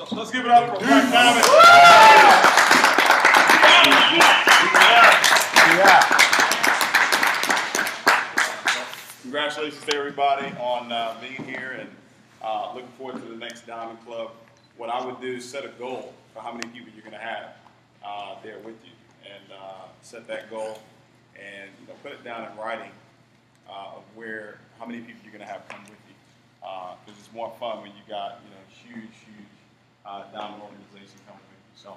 So let's give it up for Black Diamond. Congratulations to everybody on being here, and looking forward to the next Diamond Club. What I would do is set a goal for how many people you're going to have there with you, and set that goal, and put it down in writing of how many people you're going to have come with you, because it's more fun when you got huge Diamond organization coming with you. So,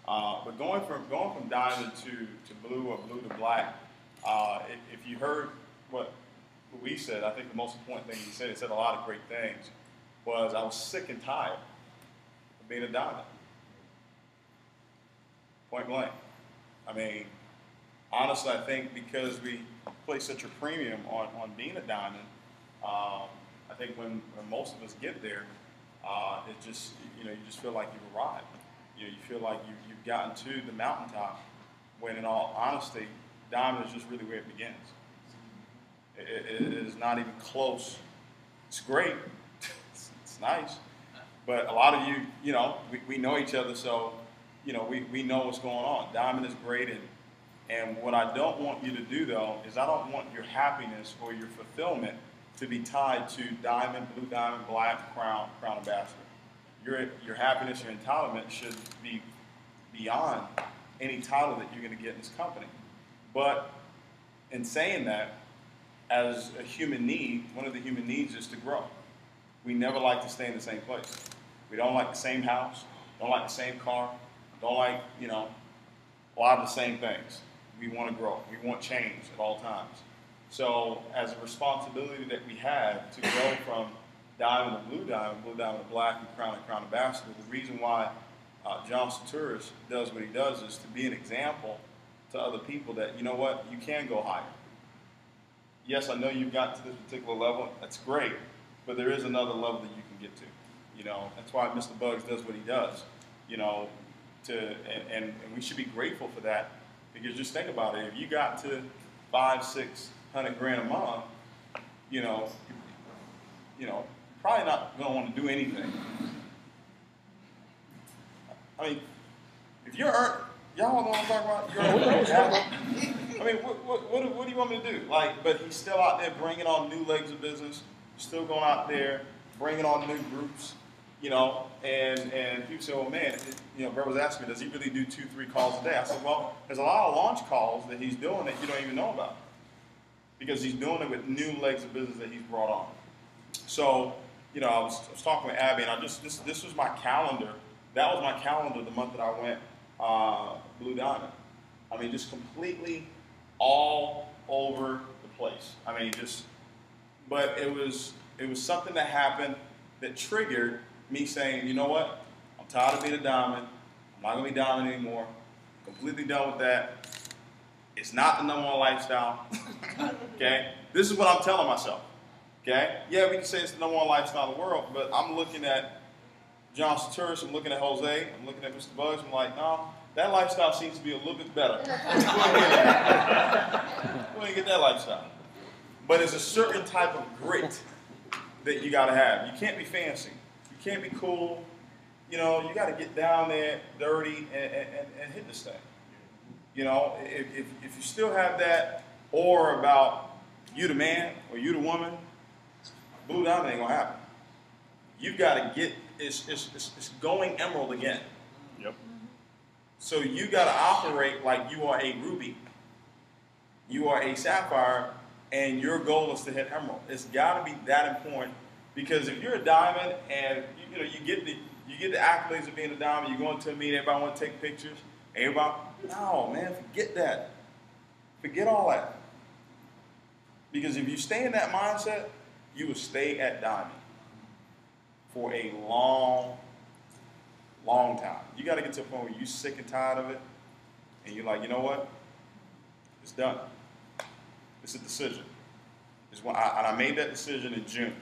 but going from Diamond to Blue or Blue to Black, if you heard what we said, I think the most important thing he said a lot of great things, was I was sick and tired of being a Diamond. Point blank. I mean, honestly, I think because we place such a premium on being a Diamond, I think when most of us get there, it just, you just feel like you've arrived. You feel like you've gotten to the mountaintop, when in all honesty, Diamond is just really where it begins. It is not even close. It's great. It's nice. But a lot of you, we know each other, so, we know what's going on. Diamond is great, and what I don't want you to do, though, is I don't want your happiness or your fulfillment to be tied to Diamond, Blue Diamond, Black, Crown Ambassador. Your happiness, your entitlement should be beyond any title that you're going to get in this company. But in saying that, as a human need, one of the human needs is to grow. We never like to stay in the same place. We don't like the same house, don't like the same car, don't like, a lot of the same things. We want to grow. We want change at all times. So as a responsibility that we have to go from Diamond to Blue Diamond to Black, and Crown Ambassador, the reason why John Saturis does what he does is to be an example to other people that, you can go higher. Yes, I know you've got to this particular level. That's great, but there is another level that you can get to. That's why Mr. Bugs does what he does. And we should be grateful for that, because just think about it. If you got to $500-600 grand a month, probably not going to want to do anything. I mean, if you're y'all know what I'm talking about? I mean, what do you want me to do? But he's still out there bringing on new legs of business, still going out there bringing on new groups, and people say, well, man, Brett was asking me, does he really do 2-3 calls a day? I said, well, there's a lot of launch calls that he's doing that you don't even know about, because he's doing it with new legs of business that he's brought on. So, I was talking with Abby, and this was my calendar. That was my calendar the month that I went Blue Diamond. I mean, just completely all over the place. I mean, but it was something that happened that triggered me saying, you know what? I'm tired of being a Diamond. I'm not going to be Diamond anymore. I'm completely done with that. It's not the #1 lifestyle. Okay? This is what I'm telling myself. Okay? Yeah, we can say it's the #1 lifestyle in the world, but I'm looking at John Saturis, I'm looking at Jose, I'm looking at Mr. Bugs, I'm like, no, that lifestyle seems to be a little bit better. We ain't get that lifestyle. But it's a certain type of grit that you got to have. You can't be fancy. You can't be cool. You got to get down there dirty and hit this thing. If you still have that aura about you the man or you the woman, Blue Diamond ain't going to happen. You've got to get, it's going emerald again. Yep. So you got to operate like you are a ruby. You are a sapphire, and your goal is to hit emerald. It's got to be that important, because if you're a diamond and you get the accolades of being a diamond, you go into a meeting, everybody want to take pictures. No, man, forget that. Forget all that. Because if you stay in that mindset, you will stay at diamond for a long, long time. You got to get to a point where you're sick and tired of it, and you're like, you know what? It's done. It's a decision. And I made that decision in June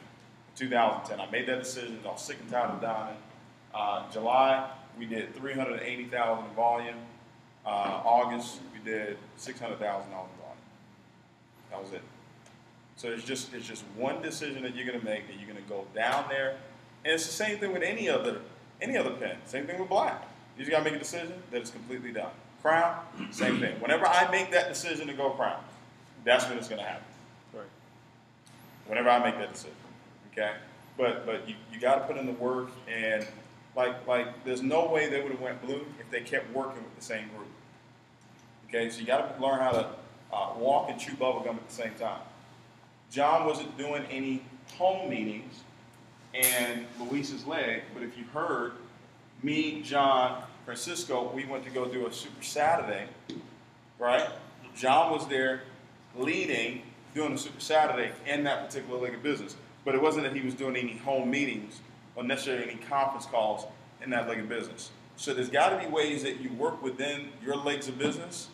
2010. I made that decision. I was sick and tired of diamond. July, we did $380,000 in volume. August, we did $600,000 in volume. That was it. So it's just one decision that you're going to make, and you're going to go down there. And it's the same thing with any other Any other pen, same thing with black. You just got to make a decision that it's completely done. Crown, same thing. Whenever I make that decision to go crown, that's when it's going to happen. Right. Whenever I make that decision, okay? But you got to put in the work, and like there's no way they would have went blue if they kept working with the same group. Okay, so you got to learn how to walk and chew bubblegum at the same time. John wasn't doing any home meetings and Luis's leg, but if you heard, me, John, Francisco, we went to go do a Super Saturday, right? John was there leading, doing a Super Saturday in that particular leg of business. But it wasn't that he was doing any home meetings or necessarily any conference calls in that leg of business. So there's got to be ways that you work within your legs of business,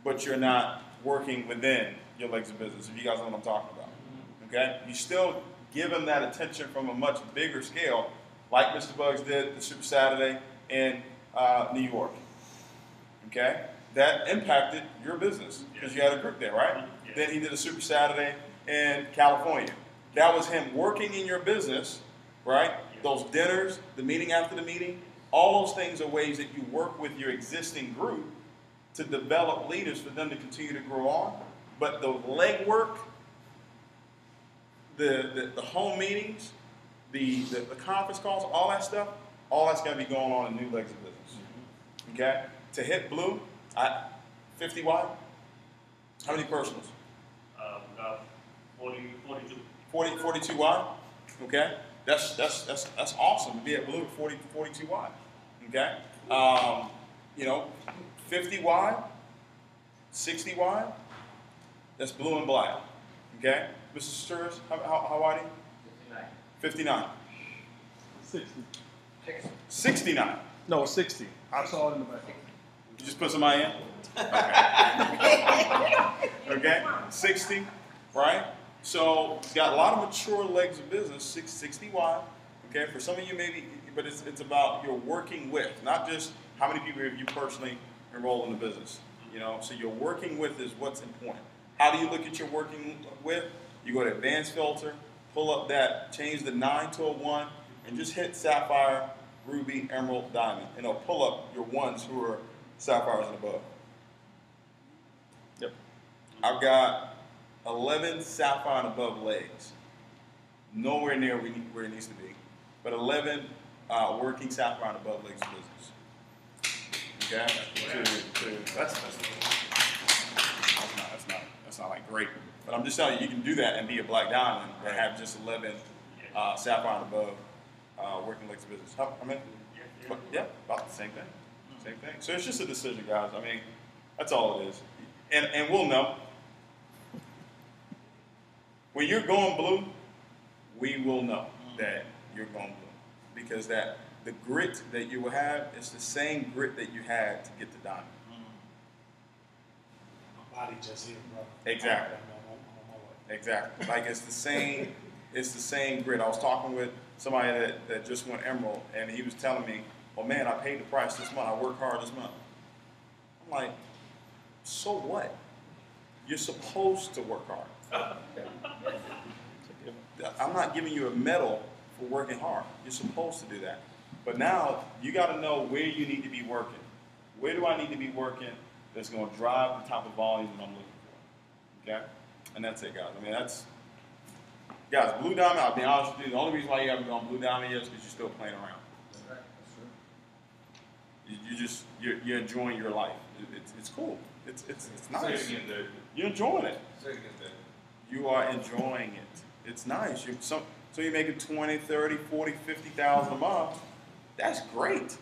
but you're not working within your legs of business, if you guys know what I'm talking about. Okay? You still give them that attention from a much bigger scale, like Mr. Bugs did the Super Saturday in New York. Okay? That impacted your business because you had a group there, right? Yeah. Then he did a Super Saturday in California. That was him working in your business, right? Yeah. Those dinners, the meeting after the meeting, all those things are ways that you work with your existing group to develop leaders for them to continue to grow on. But the legwork, the home meetings, the conference calls, all that stuff, all that's got to be going on in new legs of business. Okay? To hit blue, 50 wide, how many personals? About 42. 42 wide? Okay? That's awesome to be at blue at 42 wide. Okay? 50 wide, 60 wide, that's blue and black. Okay? Mr. Sturz, how wide are you? 59. 60. 69. No, 60. I saw it in the back. You just put somebody in? Okay? 60, right? So it's got a lot of mature legs of business, 60 wide. Okay? For some of you maybe, but it's about you're working with, not just how many people have you personally enrolled in the business. So you're working with is what's important. How do you look at your working with? You go to advanced filter, pull up that, change the 9 to a 1, and just hit sapphire, ruby, emerald, diamond. And it'll pull up your ones who are sapphires and above. Yep. I've got 11 sapphire and above legs. Nowhere near where it needs to be. But 11 working sapphire and above legs of business. Okay? That's not like great. But I'm just telling you, you can do that and be a black diamond and have just 11 sapphire and above working legs of business. How many? Yeah, about the same thing. Same thing. So it's just a decision, guys. I mean, that's all it is. And we'll know. When you're going blue, we will know that you're going blue. Because the grit that you will have is the same grit that you had to get to diamond. My body just here, bro. Exactly. I'm on my way. Exactly. Like it's the same grit. I was talking with somebody that just went emerald, and he was telling me, well, man, I paid the price this month. I worked hard this month. I'm like, so what? You're supposed to work hard. I'm not giving you a medal for working hard. You're supposed to do that. But now you got to know where you need to be working. Where do I need to be working that's going to drive the type of volume that I'm looking for? Okay? And that's it, guys. I mean, guys, blue diamond, I'll be honest with you, the only reason why you haven't gone blue diamond yet is because you're still playing around. You're enjoying your life. It's cool. It's nice. You're enjoying it. You are enjoying it. It's nice. So you're making 20, 30, 40, 50,000 a month. That's great.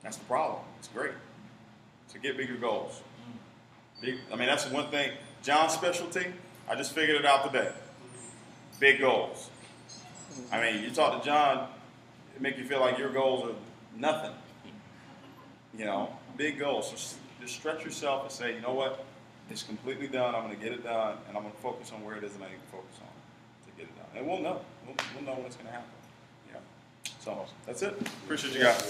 That's the problem. It's great. So get bigger goals. That's the one thing. John's specialty, I just figured it out today. Big goals. You talk to John, it make you feel like your goals are nothing. Big goals. So just stretch yourself and say, you know what? It's completely done. I'm going to get it done, and I'm going to focus on where it is that I need to focus on to get it done. And we'll know. We'll know when it's going to happen. So that's it. Appreciate you guys.